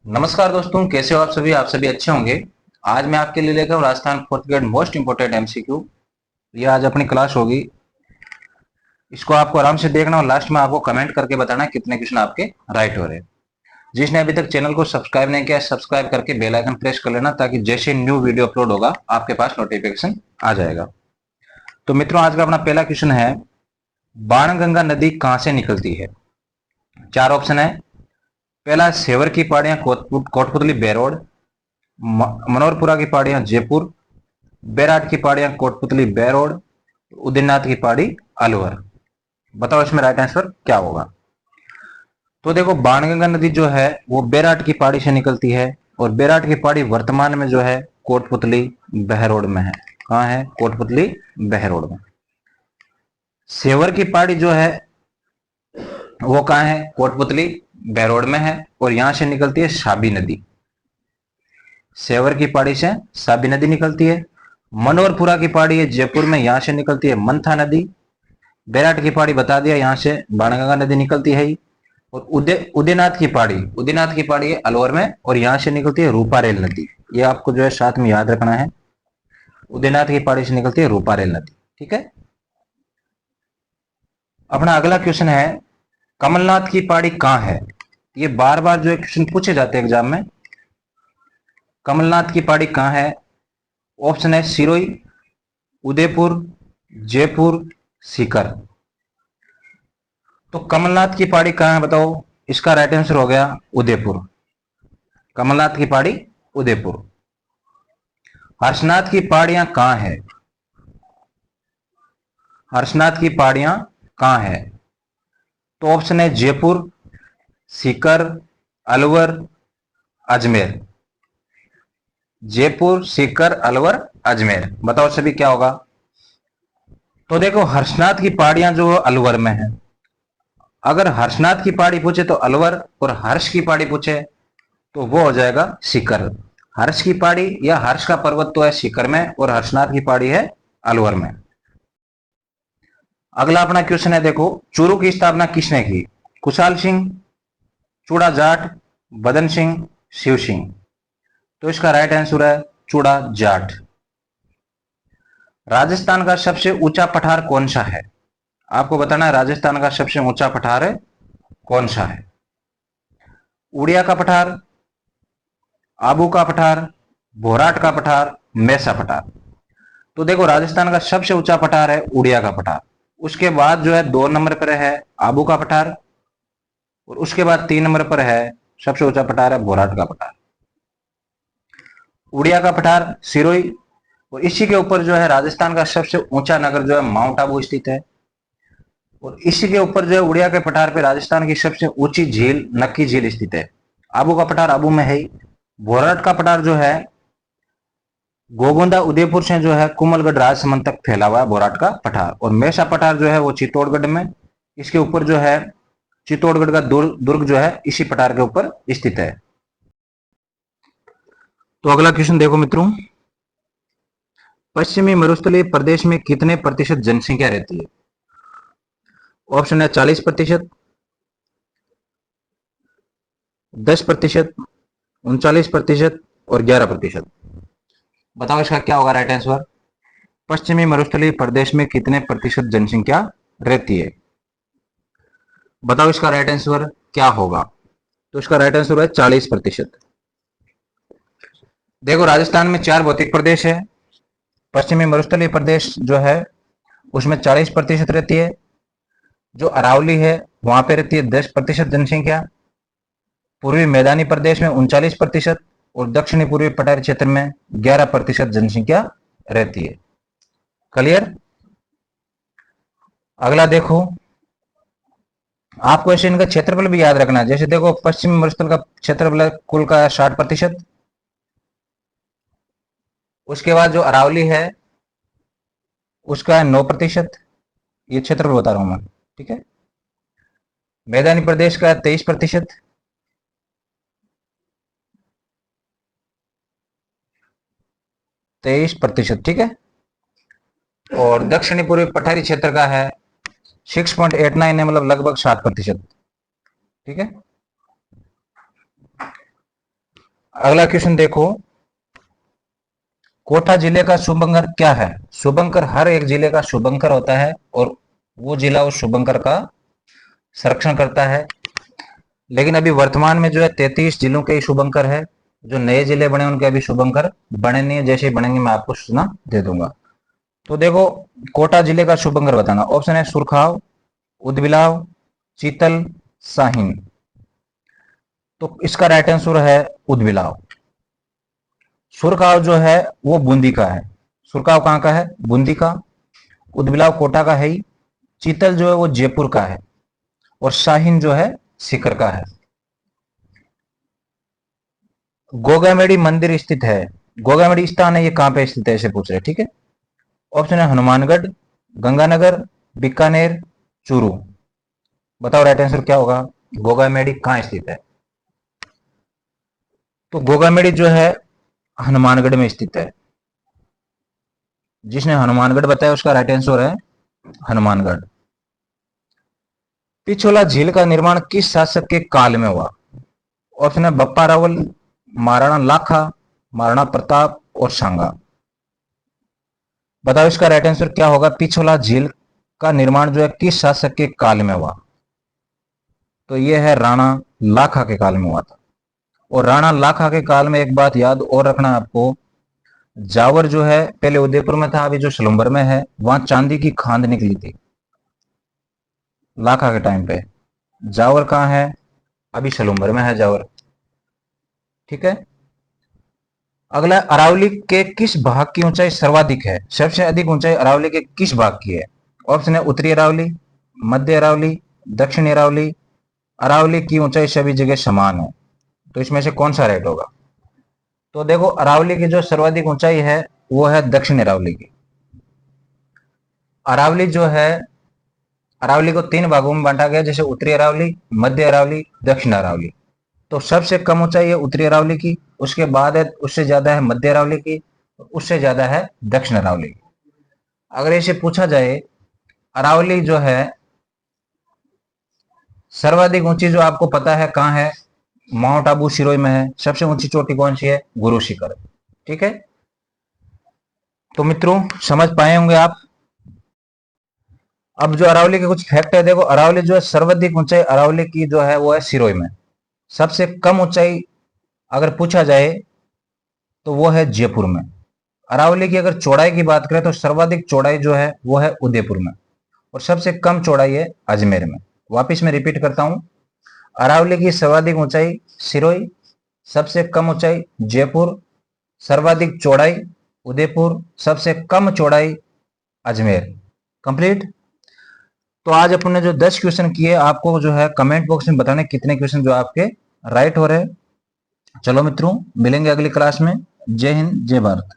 नमस्कार दोस्तों, कैसे हो आप सभी अच्छे होंगे। आज मैं आपके लिए लेकर हूँ Rajasthan fourth grade most important MCQ. ये आज अपनी क्लास होगी। इसको आपको आराम से देखना और लास्ट में आपको कमेंट करके बताना कितने क्वेश्चन आपके राइट हो रहे हैं। जिसने अभी तक चैनल को सब्सक्राइब नहीं किया, सब्सक्राइब करके बेल आइकन प्रेस कर लेना, ताकि जैसे न्यू वीडियो अपलोड होगा आपके पास नोटिफिकेशन आ जाएगा। तो मित्रों, आज का अपना पहला क्वेश्चन है, बाणगंगा नदी कहां से निकलती है। चार ऑप्शन है। पहला, सेवर की पहाड़ियां कोटपुतली बेरोड, मनोरपुरा की पहाड़ियां जयपुर, बैराट की पहाड़ियां कोटपुतली बेरोड, उदयनाथ की पहाड़ी अलवर। बताओ इसमें राइट आंसर क्या होगा। तो देखो, बाणगंगा नदी जो है वो बैराट की पहाड़ी से निकलती है, और बैराट की पहाड़ी वर्तमान में जो है कोटपुतली बहरोड में है। कहाँ है? कोटपुतली बहरोड में। सेवर की पहाड़ी जो है वो कहाँ है? कोटपुतली बहरोड में है, और यहां से निकलती है साबी नदी। सेवर की पहाड़ी से साबी नदी निकलती है। मनोरपुरा की पहाड़ी है जयपुर में, यहां से निकलती है मंथा नदी। बैराट की पहाड़ी बता दिया, यहां से बाणगंगा नदी निकलती है ही। और उदयनाथ की पहाड़ी है अलवर में, और यहां से निकलती है रूपारेल नदी। ये आपको जो है साथ में याद रखना है। उदयनाथ की पहाड़ी से निकलती है रूपारेल नदी। ठीक है। अपना अगला क्वेश्चन है, कमलनाथ की पहाड़ी कहां है। ये बार बार जो है क्वेश्चन पूछे जाते हैं एग्जाम में। कमलनाथ की पहाड़ी कहां है? ऑप्शन है सिरोही, उदयपुर, जयपुर, सीकर। तो कमलनाथ की पहाड़ी कहां है बताओ। इसका राइट आंसर हो गया उदयपुर। कमलनाथ की पहाड़ी उदयपुर। हर्षनाथ की पहाड़ियां कहां है? हर्षनाथ की पहाड़ियां कहां है? तो ऑप्शन है जयपुर, सीकर, अलवर, अजमेर। जयपुर, सीकर, अलवर, अजमेर। बताओ सभी क्या होगा। तो देखो, हर्षनाथ की पहाड़ियां जो अलवर में है। अगर हर्षनाथ की पहाड़ी पूछे तो अलवर, और हर्ष की पहाड़ी पूछे तो वो हो जाएगा सीकर। हर्ष की पहाड़ी या हर्ष का पर्वत तो है सीकर में, और हर्षनाथ की पहाड़ी है अलवर में। अगला अपना क्वेश्चन है, देखो, चूरू की स्थापना किसने की। कुशाल सिंह, चूड़ा जाट, बदन सिंह, शिव सिंह। तो इसका राइट आंसर है चूड़ा जाट। राजस्थान का सबसे ऊंचा पठार कौन सा है? आपको बताना है राजस्थान का सबसे ऊंचा पठार है कौन सा है। उड़िया का पठार, आबू का पठार, भोराट का पठार, मैसा पठार। तो देखो, राजस्थान का सबसे ऊंचा पठार है उड़िया का पठार। उसके बाद जो है 2 नंबर पर है आबू का पठार, और उसके बाद 3 नंबर पर है सबसे ऊंचा पठार है भोराट का पठार। उड़िया का पठार सिरोही, और इसी के ऊपर जो है राजस्थान का सबसे ऊंचा नगर जो है माउंट आबू स्थित है। और इसी के ऊपर जो है उड़िया के पठार पे राजस्थान की सबसे ऊंची झील नक्की झील स्थित है। आबू का पठार आबू में है ही। भोराट का पठार जो है गोगोंदा उदयपुर से जो है कुमलगढ़ राजसमंद तक फैला हुआ है बोराट का पठार। और मेषा पठार जो है वो चित्तौड़गढ़ में, इसके ऊपर जो है चित्तौड़गढ़ का दुर्ग जो है इसी पठार के ऊपर स्थित है। तो अगला क्वेश्चन देखो मित्रों, पश्चिमी मरुस्थलीय प्रदेश में कितने प्रतिशत जनसंख्या रहती है। ऑप्शन है 40%, 10%, 39% और 11%। बताओ इसका क्या होगा राइट आंसर। पश्चिमी मरुस्थलीय प्रदेश में कितने प्रतिशत जनसंख्या रहती है। बताओ इसका राइट आंसर क्या होगा। तो इसका राइट आंसर है 40%। देखो, राजस्थान में 4 भौतिक प्रदेश है। पश्चिमी मरुस्थलीय प्रदेश जो है उसमें 40% रहती है। जो अरावली है वहां पे रहती है 10% जनसंख्या। पूर्वी मैदानी प्रदेश में 39% और दक्षिणी पूर्वी पठारी क्षेत्र में 11% जनसंख्या रहती है। क्लियर। अगला देखो, आपको ऐसे इनका क्षेत्रफल भी याद रखना है। जैसे देखो, पश्चिमी मरुस्थल का क्षेत्रफल कुल का 60%। उसके बाद जो अरावली है उसका है 9%। ये क्षेत्रफल बता रहा हूं मैं। ठीक है। मैदानी प्रदेश का 23%। 23%। ठीक है। और दक्षिणी पूर्वी पठारी क्षेत्र का है 6.89 है, मतलब लगभग 60%। ठीक है। अगला क्वेश्चन देखो, कोटा जिले का शुभंकर क्या है? शुभंकर हर एक जिले का शुभंकर होता है और वो जिला उस शुभंकर का संरक्षण करता है। लेकिन अभी वर्तमान में जो है 33 जिलों के ही शुभंकर है। जो नए जिले बने उनके अभी शुभंकर बने नहीं है, जैसे ही बनेंगे मैं आपको सूचना दे दूंगा। तो देखो, कोटा जिले का शुभंकर बताना। ऑप्शन है सुरखाव, उदबिलाव, चीतल, साहिन। तो इसका राइट आंसर है उदबिलाव। सुरखाव जो है वो बूंदी का है। सुरखाव कहाँ का है? बूंदी का। उदबिलाव कोटा का है ही। चीतल जो है वो जयपुर का है और शाहीन जो है सीकर का है। गोगामेड़ी मंदिर स्थित है, गोगामेड़ी स्थान है, ये कहां पे स्थित है ऐसे पूछ रहे हैं, ठीक है। ऑप्शन है हनुमानगढ़, गंगानगर, बीकानेर, चूरू। बताओ राइट आंसर क्या होगा? गोगामेड़ी कहां स्थित है? तो गोगामेड़ी जो है हनुमानगढ़ में स्थित है। जिसने हनुमानगढ़ बताया उसका राइट आंसर है हनुमानगढ़। पिछोला झील का निर्माण किस शासक के काल में हुआ? ऑप्शन है बप्पा रावल, महाराणा लाखा, महाराणा प्रताप और सांगा। बताओ इसका राइट आंसर क्या होगा? पिछोला झील का निर्माण जो है किस शासक के काल में हुआ? तो यह है राणा लाखा के काल में हुआ था। और राणा लाखा के काल में एक बात याद और रखना आपको, जावर जो है पहले उदयपुर में था, अभी जो सलुम्बर में है वहां चांदी की खान निकली थी लाखा के टाइम पे। जावर कहां है? अभी सलुम्बर में है जावर, ठीक है। अगला, अरावली के किस भाग की ऊंचाई सर्वाधिक है? सबसे अधिक ऊंचाई अरावली के किस भाग की है? ऑप्शन है उत्तरी अरावली, मध्य अरावली, दक्षिणी अरावली। अरावली की ऊंचाई सभी जगह समान है, तो इसमें से कौन सा राइट होगा? तो देखो, अरावली की जो सर्वाधिक ऊंचाई है वो है दक्षिण अरावली की। अरावली जो है, अरावली को 3 भागों में बांटा गया, जैसे उत्तरी अरावली, मध्य अरावली, दक्षिण अरावली। तो सबसे कम ऊंचाई है उत्तरी अरावली की, उसके बाद है, उससे ज्यादा है मध्य अरावली की, उससे ज्यादा है दक्षिण अरावली की। अगर इसे पूछा जाए, अरावली जो है सर्वाधिक ऊंची, जो आपको पता है कहां है? माउंट आबू सिरोही में है। सबसे ऊंची चोटी कौन सी है? गुरु शिखर, ठीक है। तो मित्रों समझ पाए होंगे आप। अब जो अरावली के कुछ फैक्ट है, देखो अरावली जो है सर्वाधिक ऊंचाई अरावली की जो है वो है सिरोही में। सबसे कम ऊंचाई अगर पूछा जाए तो वो है जयपुर में। अरावली की अगर चौड़ाई की बात करें तो सर्वाधिक चौड़ाई जो है वो है उदयपुर में और सबसे कम चौड़ाई है अजमेर में। वापिस मैं रिपीट करता हूं, अरावली की सर्वाधिक ऊंचाई सिरोही, सबसे कम ऊंचाई जयपुर, सर्वाधिक चौड़ाई उदयपुर, सबसे कम चौड़ाई अजमेर। कंप्लीट। तो आज अपन ने जो 10 क्वेश्चन किए, आपको जो है कमेंट बॉक्स में बताने कितने क्वेश्चन जो आपके राइट हो रहे हैं। चलो मित्रों, मिलेंगे अगली क्लास में। जय हिंद, जय भारत।